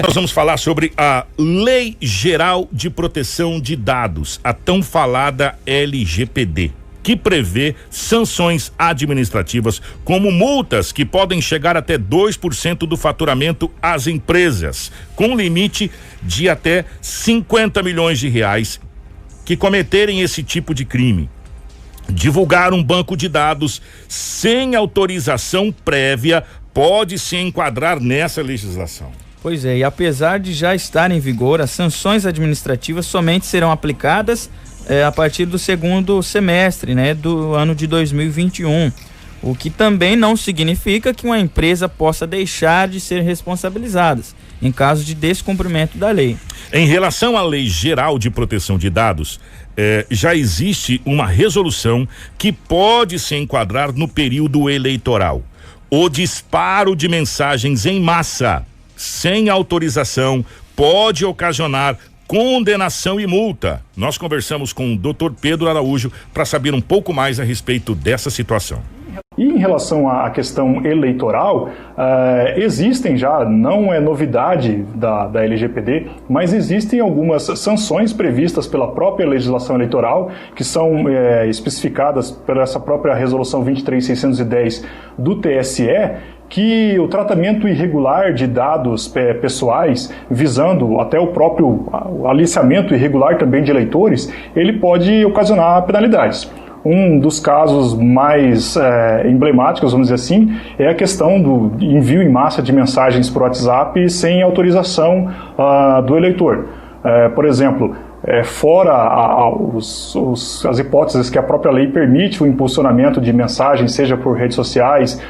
Nós vamos falar sobre a Lei Geral de Proteção de Dados, a tão falada LGPD, que prevê sanções administrativas como multas que podem chegar até 2% do faturamento às empresas, com limite de até 50 milhões de reais que cometerem esse tipo de crime. Divulgar um banco de dados sem autorização prévia pode se enquadrar nessa legislação. Pois é, e apesar de já estar em vigor, as sanções administrativas somente serão aplicadas a partir do segundo semestre, né, do ano de 2021, o que também não significa que uma empresa possa deixar de ser responsabilizada em caso de descumprimento da lei. Em relação à Lei Geral de Proteção de Dados, já existe uma resolução que pode se enquadrar no período eleitoral. O disparo de mensagens em massa, sem autorização, pode ocasionar condenação e multa. Nós conversamos com o Dr. Pedro Araújo para saber um pouco mais a respeito dessa situação. E em relação à questão eleitoral, existem já, não é novidade da LGPD, mas existem algumas sanções previstas pela própria legislação eleitoral, que são especificadas por essa própria resolução 23.610 do TSE, que o tratamento irregular de dados pessoais, visando até o próprio aliciamento irregular também de eleitores, ele pode ocasionar penalidades. Um dos casos mais emblemáticos, vamos dizer assim, é a questão do envio em massa de mensagens por WhatsApp sem autorização do eleitor. Por exemplo, fora as hipóteses que a própria lei permite o impulsionamento de mensagens, seja por redes sociais,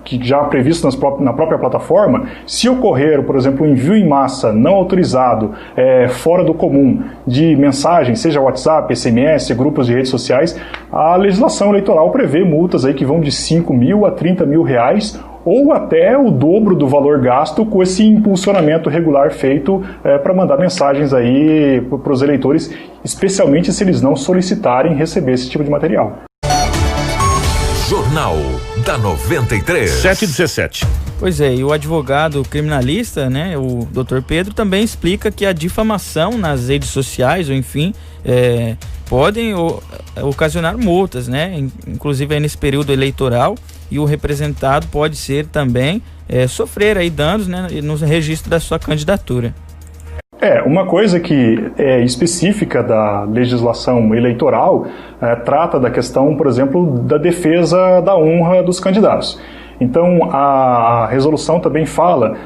que já previsto na própria plataforma, se ocorrer, por exemplo, um envio em massa não autorizado, fora do comum, de mensagens, seja WhatsApp, SMS, grupos de redes sociais, a legislação eleitoral prevê multas aí que vão de 5 mil a 30 mil reais, ou até o dobro do valor gasto com esse impulsionamento regular feito para mandar mensagens aí para os eleitores, especialmente se eles não solicitarem receber esse tipo de material. Jornal da 93. 7h17. Pois é, e o advogado criminalista, né, o Dr. Pedro, também explica que a difamação nas redes sociais, ou enfim, podem ocasionar multas, né, inclusive aí nesse período eleitoral, e o representado pode ser também sofrer aí danos, né, no registro da sua candidatura. Uma coisa que é específica da legislação eleitoral trata da questão, por exemplo, da defesa da honra dos candidatos. Então, a resolução também fala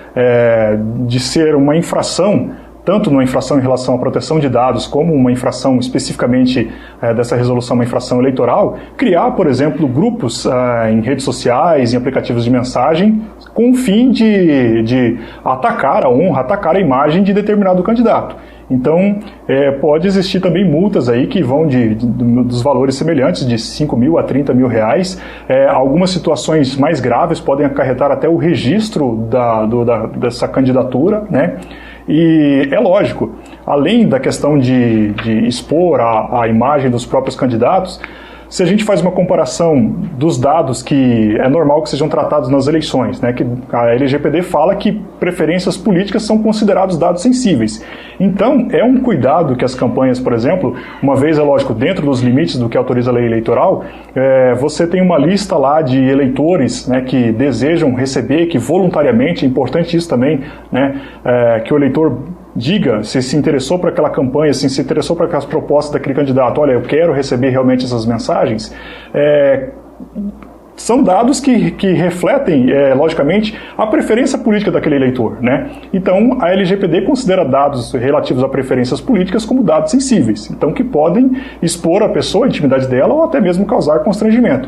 de ser uma infração, tanto uma infração em relação à proteção de dados, como uma infração especificamente dessa resolução, uma infração eleitoral, criar, por exemplo, grupos em redes sociais, em aplicativos de mensagem, com o fim de atacar a honra, atacar a imagem de determinado candidato. Então, pode existir também multas aí que vão dos valores semelhantes, de 5 mil a 30 mil reais. Algumas situações mais graves podem acarretar até o registro dessa candidatura, né? E é lógico, além da questão de expor a imagem dos próprios candidatos, se a gente faz uma comparação dos dados que é normal que sejam tratados nas eleições, né, que a LGPD fala que preferências políticas são considerados dados sensíveis. Então, é um cuidado que as campanhas, por exemplo, uma vez, é lógico, dentro dos limites do que autoriza a lei eleitoral, você tem uma lista lá de eleitores, né, que desejam receber, que voluntariamente, é importante isso também, né, que o eleitor diga se interessou por aquela campanha, se interessou por aquelas propostas daquele candidato, olha, eu quero receber realmente essas mensagens, são dados que refletem, logicamente, a preferência política daquele eleitor, né? Então, a LGPD considera dados relativos a preferências políticas como dados sensíveis, então que podem expor a pessoa, a intimidade dela, ou até mesmo causar constrangimento.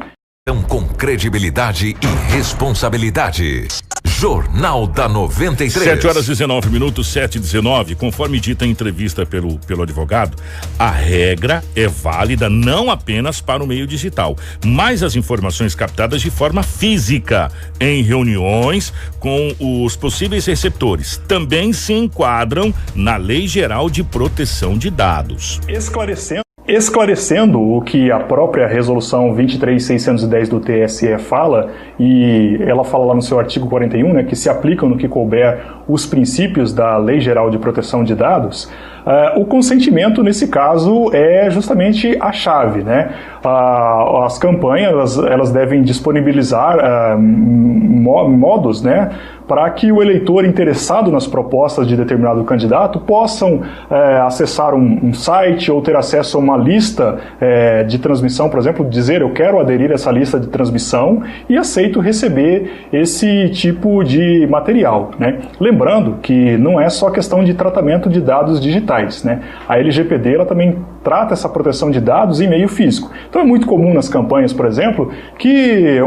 Com credibilidade e responsabilidade. Jornal da 93. 7h19, 7h19. Conforme dita em entrevista pelo advogado, a regra é válida não apenas para o meio digital, mas as informações captadas de forma física em reuniões com os possíveis receptores também se enquadram na Lei Geral de Proteção de Dados. Esclarecendo o que a própria resolução 23.610 do TSE fala, e ela fala lá no seu artigo 41, né, que se aplicam no que couber os princípios da Lei Geral de Proteção de Dados, o consentimento, nesse caso, é justamente a chave, né? As campanhas, elas devem disponibilizar modos, né, para que o eleitor interessado nas propostas de determinado candidato possam acessar um site ou ter acesso a uma lista de transmissão, por exemplo, dizer eu quero aderir a essa lista de transmissão e aceito receber esse tipo de material, né? Lembrando que não é só questão de tratamento de dados digitais, né? A LGPD ela também trata essa proteção de dados em meio físico. Então é muito comum nas campanhas, por exemplo, que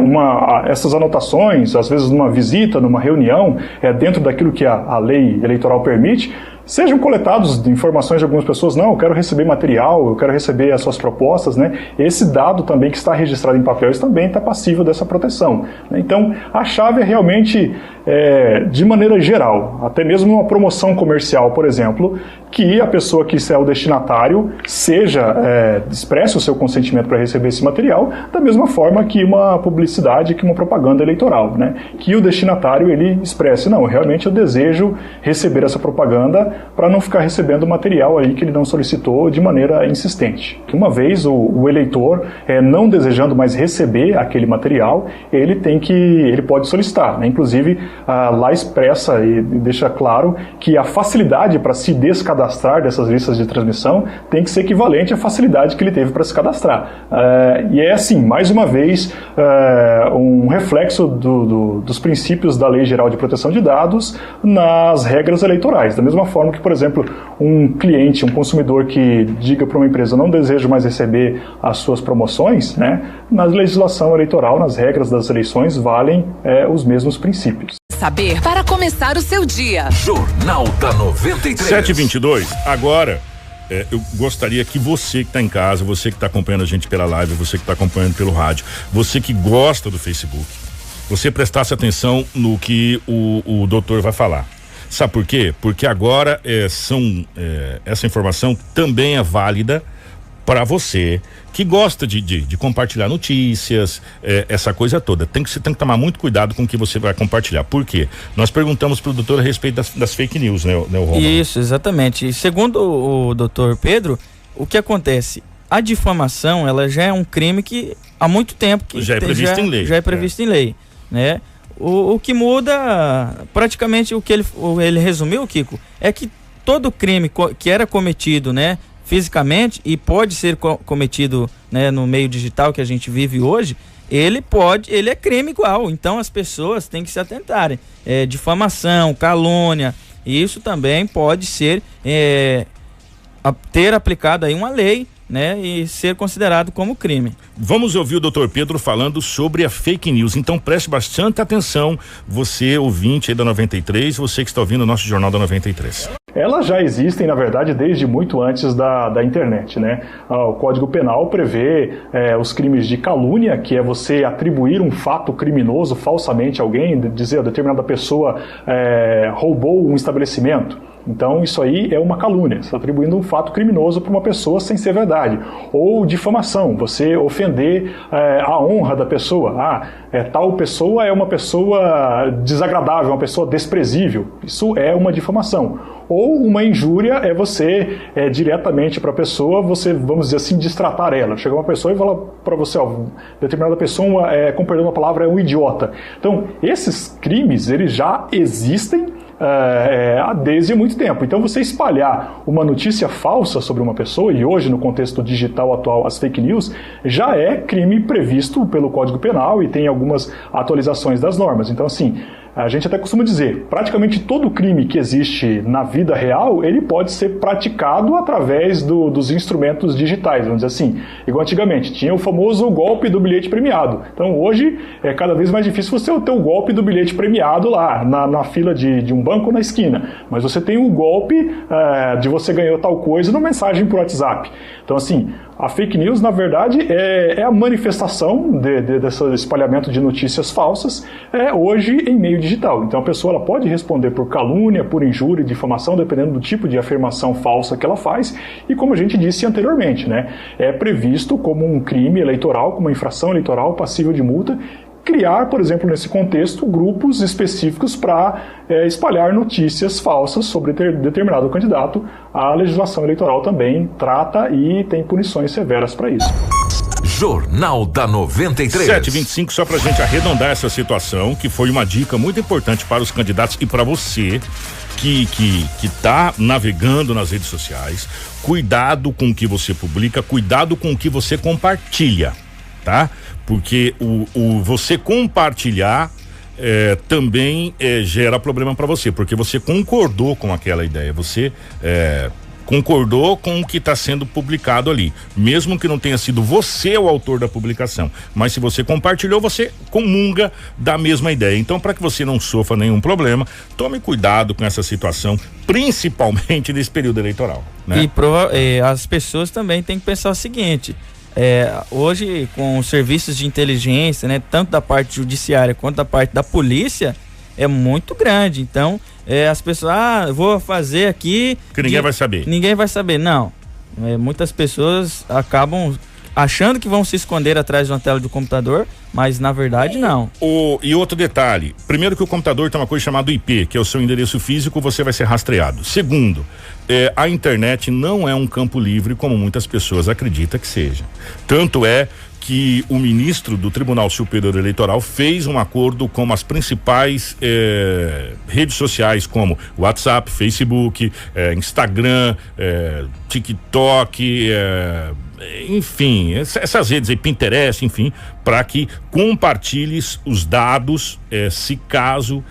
essas anotações, às vezes numa visita, numa reunião, dentro daquilo que a lei eleitoral permite, sejam coletados informações de algumas pessoas, não, eu quero receber material, eu quero receber as suas propostas, né? Esse dado também que está registrado em papéis também está passível dessa proteção, né? Então, a chave é realmente, de maneira geral, até mesmo uma promoção comercial, por exemplo, que a pessoa que é o destinatário expresse o seu consentimento para receber esse material, da mesma forma que uma publicidade, que uma propaganda eleitoral, né? Que o destinatário, ele expresse, não, realmente eu desejo receber essa propaganda para não ficar recebendo material aí que ele não solicitou de maneira insistente. Uma vez o eleitor não desejando mais receber aquele material, ele pode solicitar, né? Inclusive, lá expressa e deixa claro que a facilidade para se descadastrar dessas listas de transmissão tem que ser equivalente à facilidade que ele teve para se cadastrar. E é assim, mais uma vez, um reflexo dos princípios da Lei Geral de Proteção de Dados nas regras eleitorais. Da mesma forma que, por exemplo, um cliente, um consumidor que diga para uma empresa não desejo mais receber as suas promoções, né, na legislação eleitoral, nas regras das eleições, valem os mesmos princípios. Saber para começar o seu dia. Jornal da 93. 7h22, agora eu gostaria que você que está em casa, você que está acompanhando a gente pela live, você que está acompanhando pelo rádio, você que gosta do Facebook, você prestasse atenção no que o doutor vai falar. Sabe por quê? Porque agora essa informação também é válida para você que gosta de compartilhar notícias, essa coisa toda. Você tem que tomar muito cuidado com o que você vai compartilhar. Por quê? Nós perguntamos para o doutor a respeito das fake news, né, Romulo? Isso, exatamente. E segundo o doutor Pedro, o que acontece? A difamação, ela já é um crime que há muito tempo que já é previsto em lei. Já é previsto em lei, né? O que muda, praticamente o que ele resumiu, Kiko, é que todo crime que era cometido, né, fisicamente e pode ser cometido, né, no meio digital que a gente vive hoje, ele é crime igual. Então as pessoas têm que se atentarem. Difamação, calúnia, isso também pode ser ter aplicado aí uma lei, né, e ser considerado como crime. Vamos ouvir o doutor Pedro falando sobre a fake news, então preste bastante atenção, você ouvinte aí da 93, você que está ouvindo o nosso Jornal da 93. Elas já existem, na verdade, desde muito antes da internet, né? O Código Penal prevê os crimes de calúnia, que é você atribuir um fato criminoso falsamente a alguém, dizer a determinada pessoa roubou um estabelecimento. Então isso aí é uma calúnia, você está atribuindo um fato criminoso para uma pessoa sem ser verdade. Ou difamação, você ofender a honra da pessoa. Tal pessoa é uma pessoa desagradável, uma pessoa desprezível. Isso é uma difamação. Ou uma injúria é você diretamente para a pessoa, você, vamos dizer assim, destratar ela. Chega uma pessoa e fala para você, determinada pessoa, com perdão da palavra, é um idiota. Então, esses crimes, eles já existem desde muito tempo. Então você espalhar uma notícia falsa sobre uma pessoa, e hoje no contexto digital atual as fake news, já é crime previsto pelo Código Penal e tem algumas atualizações das normas. Então assim, a gente até costuma dizer, praticamente todo crime que existe na vida real, ele pode ser praticado através dos instrumentos digitais, vamos dizer assim. Igual antigamente, tinha o famoso golpe do bilhete premiado. Então hoje é cada vez mais difícil você ter o golpe do bilhete premiado lá, na fila de um banco na esquina. Mas você tem o golpe de você ganhou tal coisa numa mensagem por WhatsApp. Então assim, a fake news, na verdade, é a manifestação desse espalhamento de notícias falsas hoje em meio digital. Então a pessoa ela pode responder por calúnia, por injúria, difamação, dependendo do tipo de afirmação falsa que ela faz. E como a gente disse anteriormente, né, é previsto como um crime eleitoral, como uma infração eleitoral passível de multa, criar, por exemplo, nesse contexto, grupos específicos para espalhar notícias falsas sobre determinado candidato. A legislação eleitoral também trata e tem punições severas para isso. Jornal da 93. 7h25, só pra gente arredondar essa situação, que foi uma dica muito importante para os candidatos e para você que tá navegando nas redes sociais. Cuidado com o que você publica, cuidado com o que você compartilha, tá? Porque o você compartilhar também gera problema para você, porque você concordou com aquela ideia, você concordou com o que está sendo publicado ali, mesmo que não tenha sido você o autor da publicação, mas se você compartilhou, você comunga da mesma ideia. Então, para que você não sofra nenhum problema, tome cuidado com essa situação, principalmente nesse período eleitoral, né? E as pessoas também têm que pensar o seguinte: hoje, com os serviços de inteligência, né, tanto da parte judiciária quanto da parte da polícia, é muito grande. Então, as pessoas, eu vou fazer aqui que ninguém vai saber. Ninguém vai saber, não. Muitas pessoas acabam achando que vão se esconder atrás de uma tela do computador, mas na verdade não. E outro detalhe: primeiro, que o computador tem uma coisa chamada IP, que é o seu endereço físico, você vai ser rastreado. Segundo, a internet não é um campo livre como muitas pessoas acreditam que seja. Tanto é que o ministro do Tribunal Superior Eleitoral fez um acordo com as principais redes sociais, como WhatsApp, Facebook, Instagram, TikTok, enfim, essas redes aí, Pinterest, enfim, para que compartilhes os dados, se caso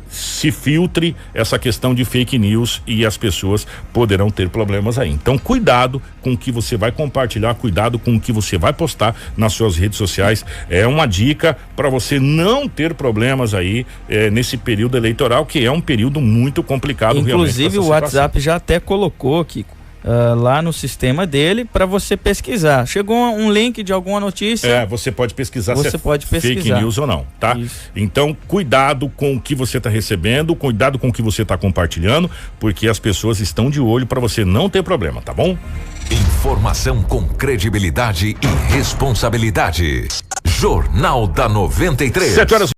se filtre essa questão de fake news, e as pessoas poderão ter problemas aí. Então, cuidado com o que você vai compartilhar, cuidado com o que você vai postar nas suas redes sociais. É uma dica para você não ter problemas aí nesse período eleitoral, que é um período muito complicado. Inclusive, o WhatsApp já até colocou, Kiko, lá no sistema dele, para você pesquisar. Chegou um link de alguma notícia, você pode pesquisar se pesquisar fake news ou não, tá? Isso. Então, cuidado com o que você está recebendo, cuidado com o que você está compartilhando, porque as pessoas estão de olho para você não ter problema, tá bom? Informação com credibilidade e responsabilidade. Jornal da 93. 7h.